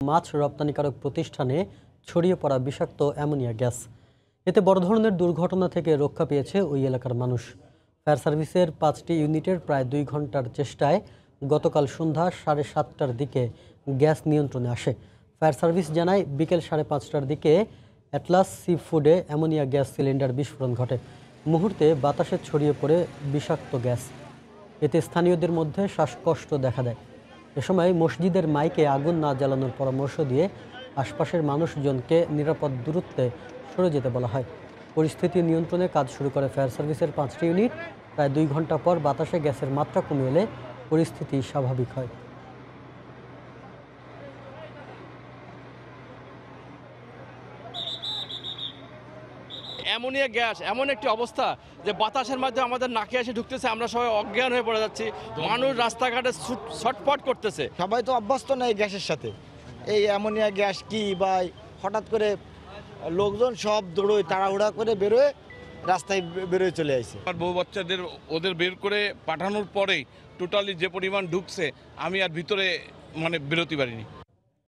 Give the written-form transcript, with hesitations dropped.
মাছ রপ্তানিকারক প্রতিষ্ঠানে ছড়িয়ে পড়া বিষাক্ত অ্যামোনিয়া গ্যাস। এতে বড় ধরনের দুর্ঘটনা থেকে রক্ষা পেয়েছে ওই এলাকার মানুষ। ফায়ার সার্ভিসের 5টি ইউনিটের প্রায় 2 ঘন্টার চেষ্টায় গতকাল সন্ধ্যা 7:30টার দিকে গ্যাস নিয়ন্ত্রণে আসে। ফায়ার সার্ভিস জানায়, বিকেল 5:30টার দিকে অ্যাটলাস সি ফুডে অ্যামোনিয়া গ্যাস সিলিন্ডার বিস্ফোরণ ঘটে। মুহূর্তে বাতাসে ছড়িয়ে পড়ে বিষাক্ত গ্যাস। এতে স্থানীয়দের মধ্যে শ্বাসকষ্ট দেখা দেয়। এ সময় মসজিদের মাইকে আগুন না জ্বালানোর পরামর্শ দিয়ে আশপাশের মানুষজনকে নিরাপদ দূরত্বে সরে যেতে বলা হয়। পরিস্থিতি নিয়ন্ত্রণে কাজ শুরু করে ফায়ার সার্ভিসের 5টি ইউনিট। প্রায় 2 ঘন্টা পর বাতাসে গ্যাসের মাত্রা কমে এলে পরিস্থিতি স্বাভাবিক হয়। অ্যামোনিয়া গ্যাস এমন একটি অবস্থা যে বাতাসের মাধ্যমে আমাদের নাকে এসে ঢুকতেছে, আমরা সবাই অজ্ঞান হয়ে পড়ে যাচ্ছি। মানুষ রাস্তাঘাটে ছটফট করতেছে। সবাই তো অভ্যস্ত নেই গ্যাসের সাথে, এই অ্যামোনিয়া গ্যাস কি বা হঠাৎ করে লোকজন সব দৌড়োয়, তাড়াহুড়া করে বেরোয় রাস্তায় বেরোয় চলে আসে। আমার বউ বাচ্চাদের ওদের বের করে পাঠানোর পরেই টোটালি যে পরিমাণ ঢুকছে, আমি আর ভিতরে বেরোতে পারিনি।